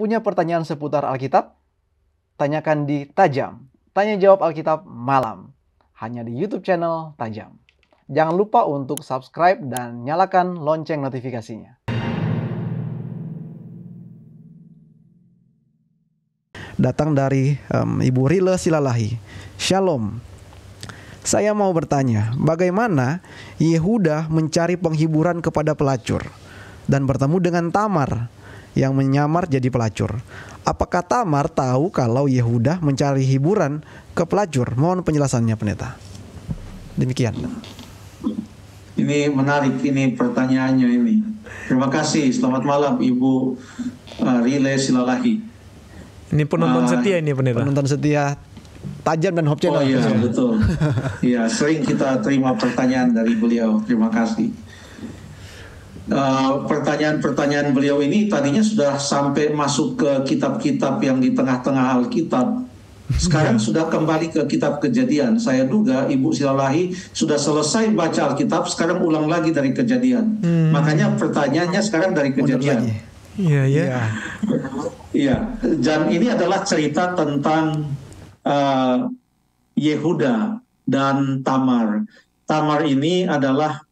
Punya pertanyaan seputar Alkitab? Tanyakan di Tajam, Tanya Jawab Alkitab Malam, hanya di YouTube channel Tajam. Jangan lupa untuk subscribe dan nyalakan lonceng notifikasinya. Datang dari Ibu Rile Silalahi. Shalom. Saya mau bertanya, bagaimana Yehuda mencari penghiburan kepada pelacur dan bertemu dengan Tamar yang menyamar jadi pelacur? Apakah Tamar tahu kalau Yehuda mencari hiburan ke pelacur? Mohon penjelasannya, Pendeta. Demikian. Ini menarik, ini pertanyaannya ini. Terima kasih. Selamat malam Ibu Rile Silalahi. Ini penonton setia ini, Pendeta. Penonton setia Tajam dan Hope Channel. Oh iya, betul. Iya, sering kita terima pertanyaan dari beliau. Terima kasih. Pertanyaan-pertanyaan beliau ini tadinya sudah sampai masuk ke kitab-kitab yang di tengah-tengah Alkitab. Sekarang sudah kembali ke kitab Kejadian. Saya duga Ibu Silalahi sudah selesai baca Alkitab, sekarang ulang lagi dari Kejadian. Makanya pertanyaannya sekarang dari Kejadian. Iya, iya. Iya, dan ini adalah cerita tentang Yehuda dan Tamar. Tamar ini adalah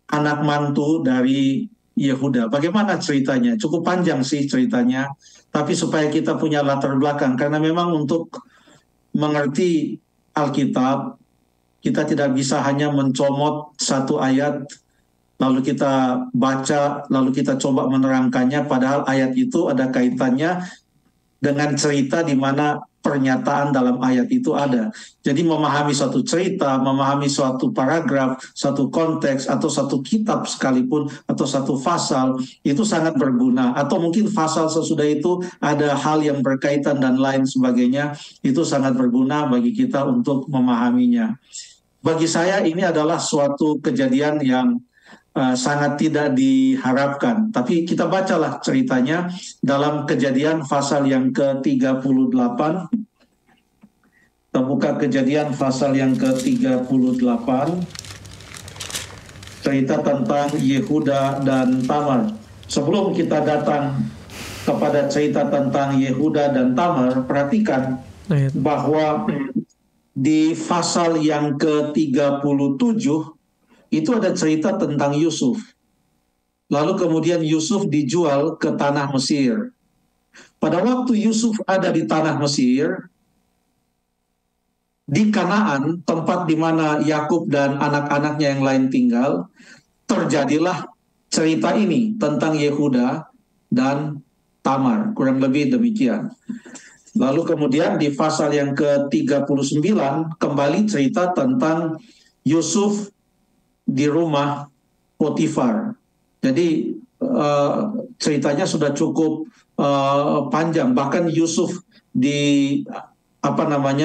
anak mantu dari Yehuda. Bagaimana ceritanya? Cukup panjang sih ceritanya, tapi supaya kita punya latar belakang, karena memang untuk mengerti Alkitab, kita tidak bisa hanya mencomot satu ayat, lalu kita baca, lalu kita coba menerangkannya, padahal ayat itu ada kaitannya dengan cerita di mana pernyataan dalam ayat itu ada. Jadi memahami suatu cerita, memahami suatu paragraf, satu konteks, atau satu kitab sekalipun, atau satu pasal, itu sangat berguna. Atau mungkin pasal sesudah itu ada hal yang berkaitan dan lain sebagainya, itu sangat berguna bagi kita untuk memahaminya. Bagi saya ini adalah suatu kejadian yang sangat tidak diharapkan. Tapi kita bacalah ceritanya dalam Kejadian pasal yang ke-38. Kita buka Kejadian pasal yang ke-38. Cerita tentang Yehuda dan Tamar. Sebelum kita datang kepada cerita tentang Yehuda dan Tamar, perhatikan bahwa di pasal yang ke-37 itu ada cerita tentang Yusuf. Lalu kemudian Yusuf dijual ke tanah Mesir. Pada waktu Yusuf ada di tanah Mesir, di Kanaan, tempat di mana Yakub dan anak-anaknya yang lain tinggal, terjadilah cerita ini tentang Yehuda dan Tamar. Kurang lebih demikian. Lalu kemudian di pasal yang ke-39 kembali cerita tentang Yusuf di rumah Potifar. Jadi ceritanya sudah cukup panjang. Bahkan Yusuf di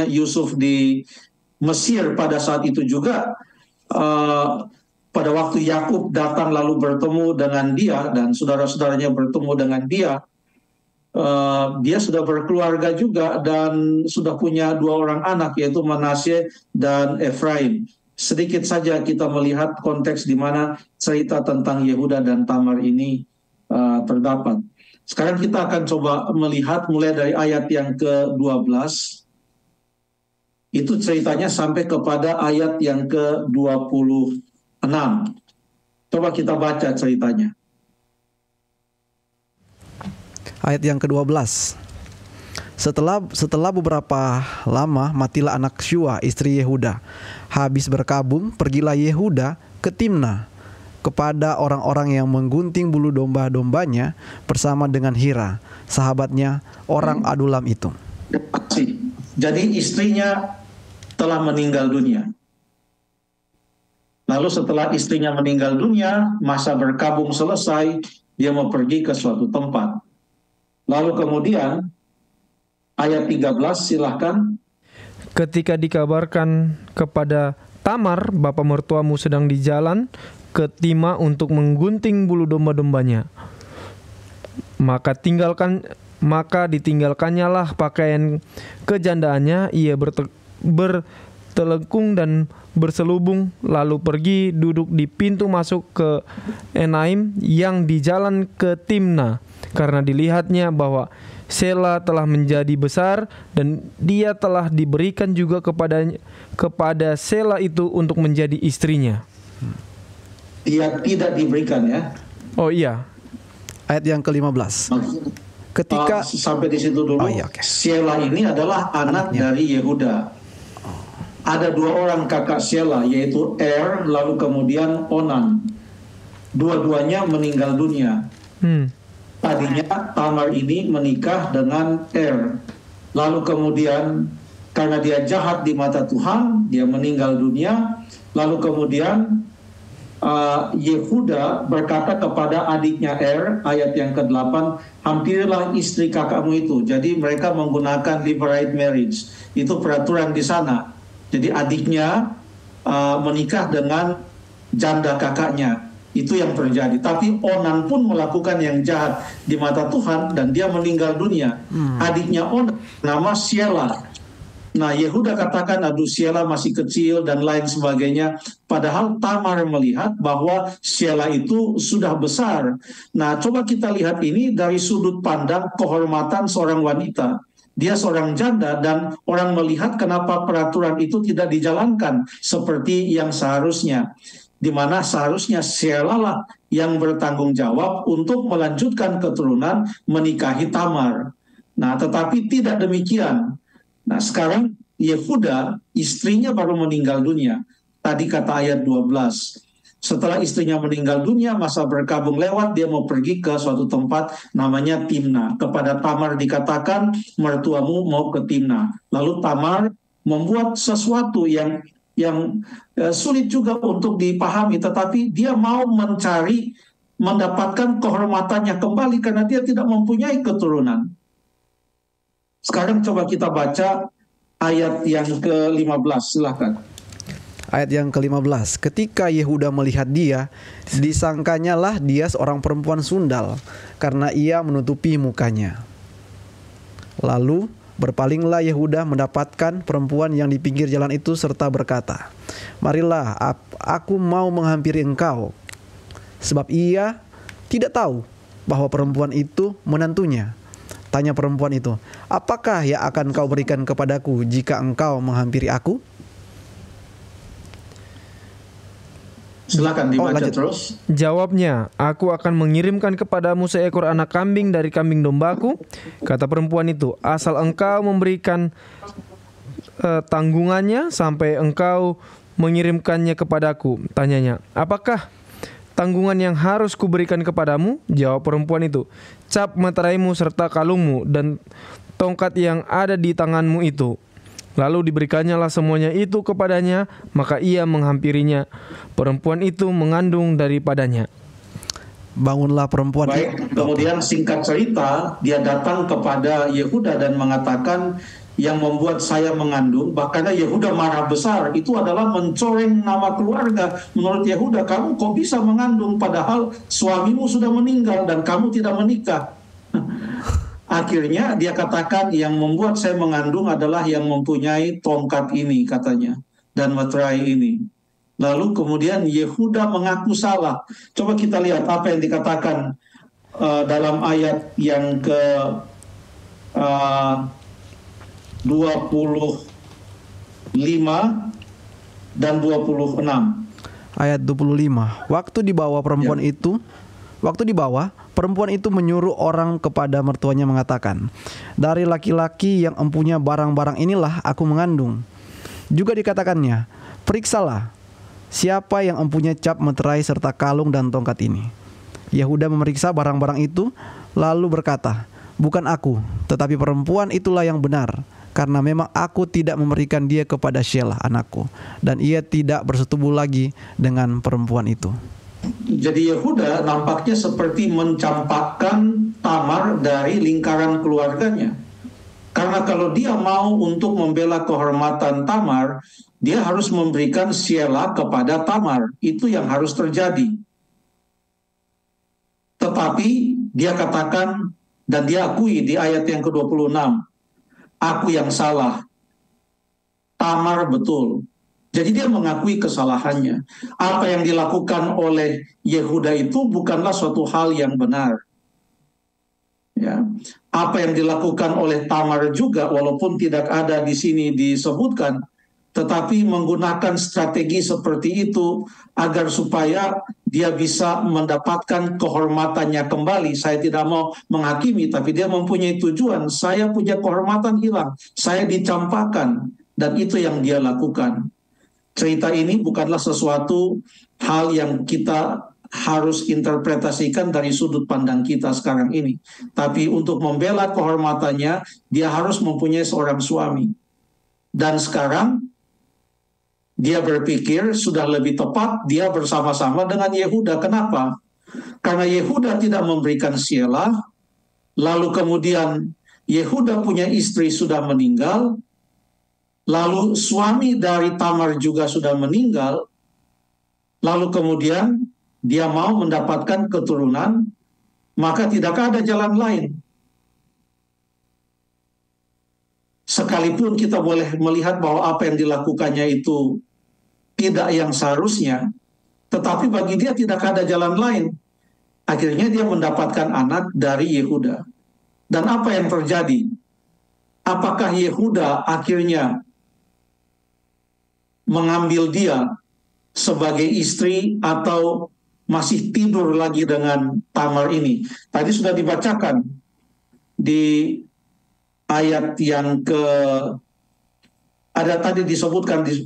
Yusuf di Mesir pada saat itu juga, pada waktu Yakub datang lalu bertemu dengan dia dan saudara-saudaranya bertemu dengan dia, dia sudah berkeluarga juga dan sudah punya 2 orang anak, yaitu Manasye dan Efraim. Sedikit saja kita melihat konteks di mana cerita tentang Yehuda dan Tamar ini terdapat. Sekarang kita akan coba melihat mulai dari ayat yang ke-12. Itu ceritanya sampai kepada ayat yang ke-26. Coba kita baca ceritanya. Ayat yang ke-12. Setelah beberapa lama matilah anak Syua istri Yehuda. Habis berkabung, pergilah Yehuda ke Timna kepada orang-orang yang menggunting bulu domba-dombanya bersama dengan Hira, sahabatnya orang Adulam itu. Jadi istrinya telah meninggal dunia. Lalu setelah istrinya meninggal dunia, masa berkabung selesai, dia mau pergi ke suatu tempat. Lalu kemudian ayat 13, silahkan. Ketika dikabarkan kepada Tamar, bapa mertuamu sedang di jalan ke Timna untuk menggunting bulu domba-dombanya, maka ditinggalkannya lah pakaian kejandaannya, ia telekung dan berselubung, lalu pergi duduk di pintu masuk ke Enaim yang di jalan ke Timna, karena dilihatnya bahwa Sela telah menjadi besar dan dia telah diberikan juga kepada Sela itu untuk menjadi istrinya. Dia tidak diberikan ya. Oh iya. Ayat yang ke-15. Ketika sampai di situ dulu. iya, oke. Sela ini adalah anak Anaknya. dari Yehuda. Ada dua orang kakak Sela, yaitu lalu kemudian Onan. Dua-duanya meninggal dunia. Tadinya Tamar ini menikah dengan lalu kemudian karena dia jahat di mata Tuhan, dia meninggal dunia. Lalu kemudian Yehuda berkata kepada adiknya ayat yang ke-8, hampirilah istri kakakmu itu. Jadi mereka menggunakan levirate marriage, itu peraturan di sana. Jadi adiknya menikah dengan janda kakaknya, itu yang terjadi. Tapi Onan pun melakukan yang jahat di mata Tuhan dan dia meninggal dunia. Adiknya Onan nama Sela. Nah, Yehuda katakan, aduh Sela masih kecil dan lain sebagainya. Padahal Tamar melihat bahwa Sela itu sudah besar. Nah, coba kita lihat ini dari sudut pandang kehormatan seorang wanita. Dia seorang janda dan orang melihat kenapa peraturan itu tidak dijalankan seperti yang seharusnya. Di mana seharusnya Sela lah yang bertanggung jawab untuk melanjutkan keturunan menikahi Tamar. Nah, tetapi tidak demikian. Nah, sekarang Yehuda, istrinya baru meninggal dunia. Tadi kata ayat 12. Setelah istrinya meninggal dunia, masa berkabung lewat, dia mau pergi ke suatu tempat namanya Timna. Kepada Tamar dikatakan, mertuamu mau ke Timna. Lalu Tamar membuat sesuatu yang sulit juga untuk dipahami, tetapi dia mau mendapatkan kehormatannya kembali karena dia tidak mempunyai keturunan. Sekarang coba kita baca ayat yang ke-15, silakan. Ayat yang ke-15. Ketika Yehuda melihat dia, disangkanya lah dia seorang perempuan sundal, karena ia menutupi mukanya. Lalu berpalinglah Yehuda mendapatkan perempuan yang di pinggir jalan itu serta berkata, marilah aku mau menghampiri engkau. Sebab ia tidak tahu bahwa perempuan itu menantunya. Tanya perempuan itu, apakah yang akan kau berikan kepadaku jika engkau menghampiri aku? Silakan dibaca terus. Jawabnya, aku akan mengirimkan kepadamu seekor anak kambing dari kambing dombaku. Kata perempuan itu, asal engkau memberikan tanggungannya sampai engkau mengirimkannya kepadaku. Tanyanya, apakah tanggungan yang harus kuberikan kepadamu? Jawab perempuan itu, cap meteraimu serta kalungmu dan tongkat yang ada di tanganmu itu. Lalu diberikannya lah semuanya itu kepadanya, maka ia menghampirinya. Perempuan itu mengandung daripadanya. Bangunlah perempuan. Baik, kemudian singkat cerita, dia datang kepada Yehuda dan mengatakan, yang membuat saya mengandung, bahkan Yehuda marah besar, itu adalah mencoreng nama keluarga. Menurut Yehuda, kamu kok bisa mengandung padahal suamimu sudah meninggal dan kamu tidak menikah. Akhirnya dia katakan, yang membuat saya mengandung adalah yang mempunyai tongkat ini, katanya, dan meterai ini. Lalu kemudian Yehuda mengaku salah. Coba kita lihat apa yang dikatakan dalam ayat yang ke 25 dan 26. Ayat 25. Waktu dibawa perempuan itu menyuruh orang kepada mertuanya mengatakan, dari laki-laki yang empunya barang-barang inilah aku mengandung. Juga dikatakannya, periksalah siapa yang empunya cap meterai serta kalung dan tongkat ini. Yehuda memeriksa barang-barang itu lalu berkata, bukan aku, tetapi perempuan itulah yang benar, karena memang aku tidak memberikan dia kepada Sela anakku, dan ia tidak bersetubuh lagi dengan perempuan itu. Jadi Yehuda nampaknya seperti mencampakkan Tamar dari lingkaran keluarganya. Karena kalau dia mau untuk membela kehormatan Tamar, dia harus memberikan Sela kepada Tamar. Itu yang harus terjadi. Tetapi dia katakan dan dia akui di ayat yang ke-26, aku yang salah. Tamar betul. Jadi dia mengakui kesalahannya. Apa yang dilakukan oleh Yehuda itu bukanlah suatu hal yang benar. Ya. Apa yang dilakukan oleh Tamar juga, walaupun tidak ada di sini disebutkan, tetapi menggunakan strategi seperti itu agar supaya dia bisa mendapatkan kehormatannya kembali. Saya tidak mau menghakimi, tapi dia mempunyai tujuan. Saya punya kehormatan hilang, saya dicampakkan, dan itu yang dia lakukan. Cerita ini bukanlah sesuatu hal yang kita harus interpretasikan dari sudut pandang kita sekarang ini. Tapi untuk membela kehormatannya, dia harus mempunyai seorang suami. Dan sekarang, dia berpikir sudah lebih tepat dia bersama-sama dengan Yehuda. Kenapa? Karena Yehuda tidak memberikan Sielah, lalu kemudian Yehuda punya istri sudah meninggal, lalu suami dari Tamar juga sudah meninggal, lalu kemudian dia mau mendapatkan keturunan, maka tidak ada jalan lain. Sekalipun kita boleh melihat bahwa apa yang dilakukannya itu tidak yang seharusnya, tetapi bagi dia tidak ada jalan lain. Akhirnya dia mendapatkan anak dari Yehuda. Dan apa yang terjadi? Apakah Yehuda akhirnya mengambil dia sebagai istri atau masih tidur lagi dengan Tamar ini? Tadi sudah dibacakan di ayat yang tadi disebutkan di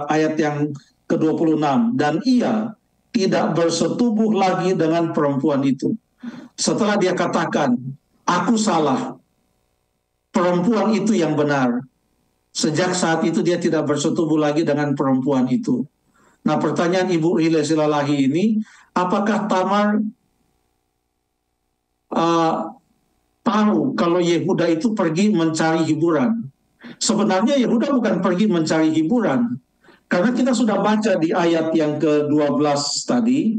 ayat yang ke-26, dan ia tidak bersetubuh lagi dengan perempuan itu. Setelah dia katakan, aku salah, perempuan itu yang benar. Sejak saat itu dia tidak bersetubuh lagi dengan perempuan itu. Nah, pertanyaan Ibu Rile Silalahi ini, apakah Tamar tahu kalau Yehuda itu pergi mencari hiburan? Sebenarnya Yehuda bukan pergi mencari hiburan. Karena kita sudah baca di ayat yang ke-12 tadi,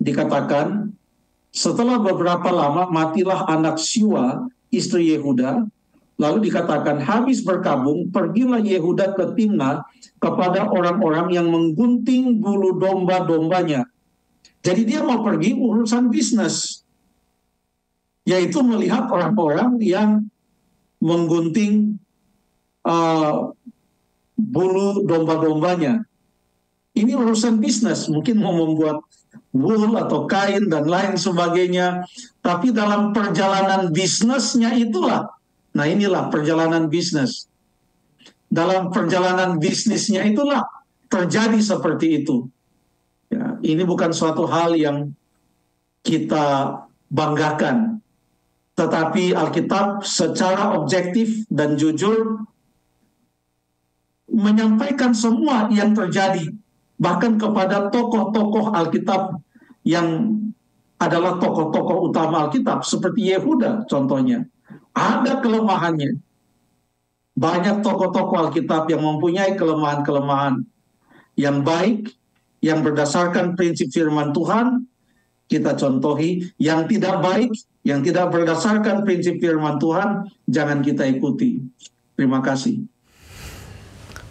dikatakan, setelah beberapa lama matilah anak Syua, istri Yehuda. Lalu dikatakan, habis berkabung, pergilah Yehuda ke Timna kepada orang-orang yang menggunting bulu domba-dombanya. Jadi dia mau pergi urusan bisnis, yaitu melihat orang-orang yang menggunting bulu domba-dombanya. Ini urusan bisnis, mungkin mau membuat wool atau kain dan lain sebagainya. Tapi dalam perjalanan bisnisnya itulah, nah inilah perjalanan bisnis. Dalam perjalanan bisnisnya itulah terjadi seperti itu. Ya, ini bukan suatu hal yang kita banggakan. Tetapi Alkitab secara objektif dan jujur menyampaikan semua yang terjadi. Bahkan kepada tokoh-tokoh Alkitab yang adalah tokoh-tokoh utama Alkitab. Seperti Yehuda contohnya. Ada kelemahannya. Banyak tokoh-tokoh Alkitab yang mempunyai kelemahan-kelemahan yang baik, yang berdasarkan prinsip firman Tuhan, kita contohi. Yang tidak baik, yang tidak berdasarkan prinsip firman Tuhan, jangan kita ikuti. Terima kasih.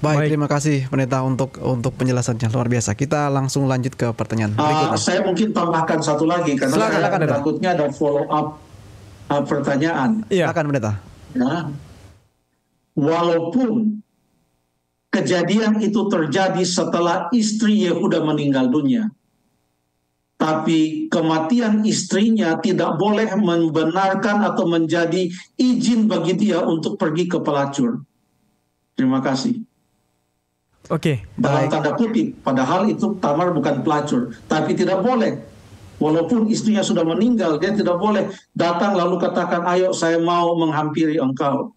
Baik, terima kasih Pendeta untuk penjelasannya, luar biasa. Kita langsung lanjut ke pertanyaan berikutnya. Saya mungkin tambahkan satu lagi, karena silakan, takutnya ada follow up pertanyaan. Silakan Pendeta. Ya. Walaupun kejadian itu terjadi setelah istri Yehuda meninggal dunia, tapi kematian istrinya tidak boleh membenarkan atau menjadi izin bagi dia untuk pergi ke pelacur. Terima kasih. Oke. Dalam tanda kutip, padahal itu Tamar bukan pelacur, tapi tidak boleh. Walaupun istrinya sudah meninggal, dia tidak boleh datang lalu katakan, ayo saya mau menghampiri engkau.